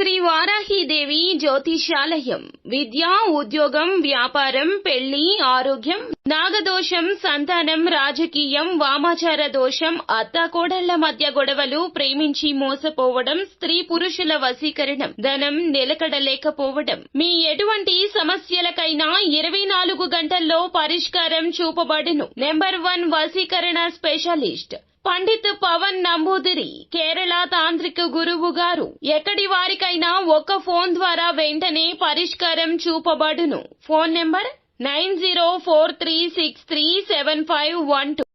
శ్రీ వారాహీదేవి జ్యోతిషాలయం విద్య, ఉద్యోగం, వ్యాపారం, పెళ్లి, ఆరోగ్యం, నాగదోషం, సంతానం, రాజకీయం, వామాచార దోషం, అత్తాకోడళ్ల మధ్య గొడవలు, ప్రేమించి మోసపోవడం, స్త్రీ పురుషుల వశీకరణం, ధనం నిలకడలేకపోవడం, మీ ఎటువంటి సమస్యలకైనా 24 గంటల్లో పరిష్కారం చూపబడును. నెంబర్ 1 వశీకరణ స్పెషలిస్ట్ పండిత్ పవన్ నంబూదిరి, కేరళ తాంత్రిక గురువు గారు. ఎక్కడి వారికైనా ఒక్క ఫోన్ ద్వారా వెంటనే పరిష్కారం చూపబడును. Phone number 9043637512.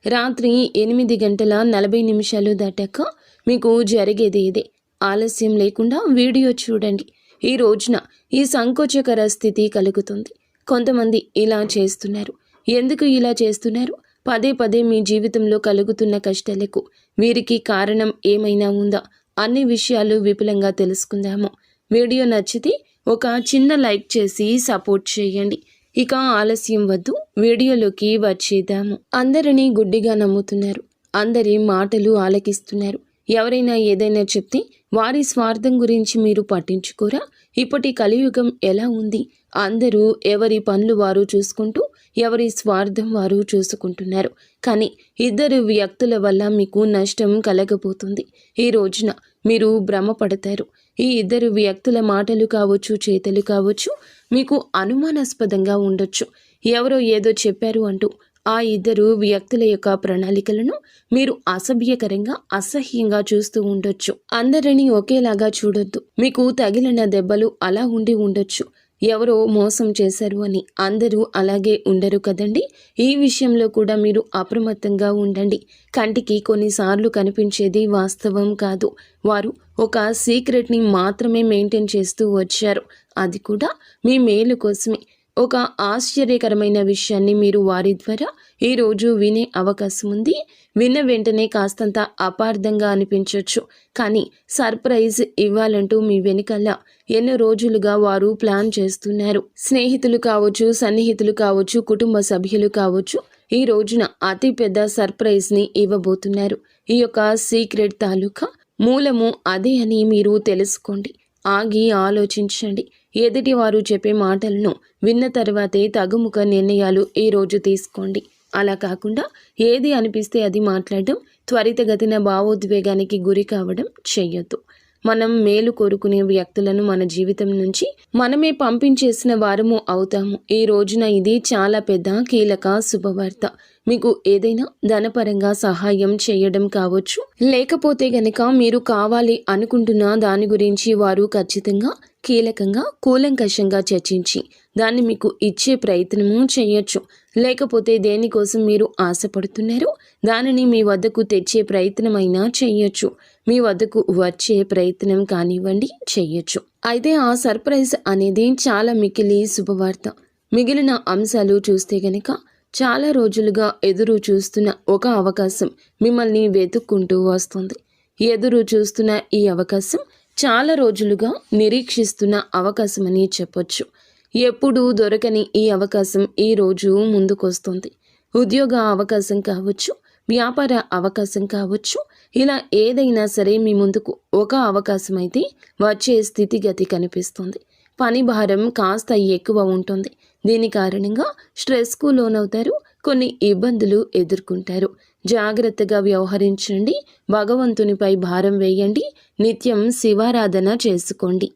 రాత్రి 8:40 దాటాక మీకు జరిగేది ఇదే. ఆలస్యం లేకుండా వీడియో చూడండి. ఈ రోజున ఈ సంకోచకర స్థితి కలుగుతుంది. కొంతమంది ఇలా చేస్తున్నారు. ఎందుకు ఇలా చేస్తున్నారు? పదే పదే మీ జీవితంలో కలుగుతున్న కష్టాలకు వీరికి కారణం ఏమైనా ఉందా? అన్ని విషయాలు విపులంగా తెలుసుకుందాము. వీడియో నచ్చితే ఒక చిన్న లైక్ చేసి సపోర్ట్ చేయండి. ఇక ఆలస్యం వద్దు, వీడియోలోకి వచ్చేద్దాము. అందరినీ గుడ్డిగా నమ్ముతున్నారు. అందరి మాటలు ఆలకిస్తున్నారు. ఎవరైనా ఏదైనా చెప్తే వారి స్వార్థం గురించి మీరు పట్టించుకోరా? ఇప్పటి కలియుగం ఎలా ఉంది? అందరూ ఎవరి పనులు వారు చూసుకుంటూ ఎవరి స్వార్థం వారు చూసుకుంటున్నారు. కానీ ఇద్దరు వ్యక్తుల వల్ల మీకు నష్టం కలగబోతుంది. ఈ రోజున మీరు భ్రమపడతారు. ఈ ఇద్దరు వ్యక్తుల మాటలు కావచ్చు, చేతలు కావచ్చు, మీకు అనుమానాస్పదంగా ఉండొచ్చు. ఎవరో ఏదో చెప్పారు అంటూ ఆ ఇద్దరు వ్యక్తుల యొక్క ప్రణాళికలను మీరు అసభ్యకరంగా, అసహ్యంగా చూస్తూ ఉండొచ్చు. అందరినీ ఒకేలాగా చూడొద్దు. మీకు తగిలిన దెబ్బలు అలా ఉండి ఉండొచ్చు. ఎవరో మోసం చేశారు అని అందరూ అలాగే ఉండరు కదండి. ఈ విషయంలో కూడా మీరు అప్రమత్తంగా ఉండండి. కంటికి కొన్నిసార్లు కనిపించేది వాస్తవం కాదు. వారు ఒక సీక్రెట్ని మాత్రమే మెయింటైన్ చేస్తూ వచ్చారు. అది కూడా మీ మేలు కోసమే. ఒక ఆశ్చర్యకరమైన విషయాన్ని మీరు వారి ద్వారా ఈరోజు వినే అవకాశం ఉంది. విన్న వెంటనే కాస్తంత అపార్థంగా అనిపించవచ్చు. కానీ సర్ప్రైజ్ ఇవ్వాలంటూ మీ వెనుకల ఎన్నో రోజులుగా వారు ప్లాన్ చేస్తున్నారు. స్నేహితులు కావచ్చు, సన్నిహితులు కావచ్చు, కుటుంబ సభ్యులు కావచ్చు, ఈ రోజున అతి పెద్ద సర్ప్రైజ్ని ఇవ్వబోతున్నారు. ఈ యొక్క సీక్రెట్ తాలూకా మూలము అదే అని మీరు తెలుసుకోండి. ఆగి ఆలోచించండి. ఎదుటి వారు చెప్పే మాటలను విన్న తర్వాతే తగుముఖ నిర్ణయాలు ఈ రోజు తీసుకోండి. అలా కాకుండా ఏది అనిపిస్తే అది మాట్లాడడం, త్వరితగతిన భావోద్వేగానికి గురి కావడం చెయ్యొద్దు. మనం మేలు కోరుకునే వ్యక్తులను మన జీవితం నుంచి మనమే పంపించేసిన వారము అవుతాము. ఈ రోజున ఇది చాలా పెద్ద కీలక శుభవార్త. మీకు ఏదైనా ధనపరంగా సహాయం చేయడం కావచ్చు, లేకపోతే గనక మీరు కావాలి అనుకుంటున్న దాని గురించి వారు ఖచ్చితంగా కీలకంగా కూలంకషంగా చర్చించి దాన్ని మీకు ఇచ్చే ప్రయత్నము చేయొచ్చు. లేకపోతే దేనికోసం మీరు ఆశపడుతున్నారో దానిని మీ వద్దకు తెచ్చే ప్రయత్నమైనా చేయొచ్చు. మీ వద్దకు వచ్చే ప్రయత్నం కానివ్వండి, చేయొచ్చు. అయితే ఆ సర్ప్రైజ్ అనేది చాలా మికిలి శుభవార్త. మిగిలిన అంశాలు చూస్తే గనక చాలా రోజులుగా ఎదురు చూస్తున్న ఒక అవకాశం మిమ్మల్ని వెతుక్కుంటూ వస్తుంది. ఎదురు చూస్తున్న ఈ అవకాశం చాలా రోజులుగా నిరీక్షిస్తున్న అవకాశం అని చెప్పొచ్చు. ఎప్పుడూ దొరకని ఈ అవకాశం ఈ రోజు ముందుకొస్తుంది. ఉద్యోగ అవకాశం కావచ్చు, వ్యాపార అవకాశం కావచ్చు, ఇలా ఏదైనా సరే మీ ముందుకు ఒక అవకాశం అయితే వచ్చే స్థితిగతి కనిపిస్తుంది. పని భారం కాస్త ఎక్కువ ఉంటుంది. దీని కారణంగా స్ట్రెస్కు లోనవుతారు. కొన్ని ఇబ్బందులు ఎదుర్కొంటారు. జాగ్రత్తగా వ్యవహరించండి. భగవంతునిపై భారం వేయండి. నిత్యం శివారాధన చేసుకోండి.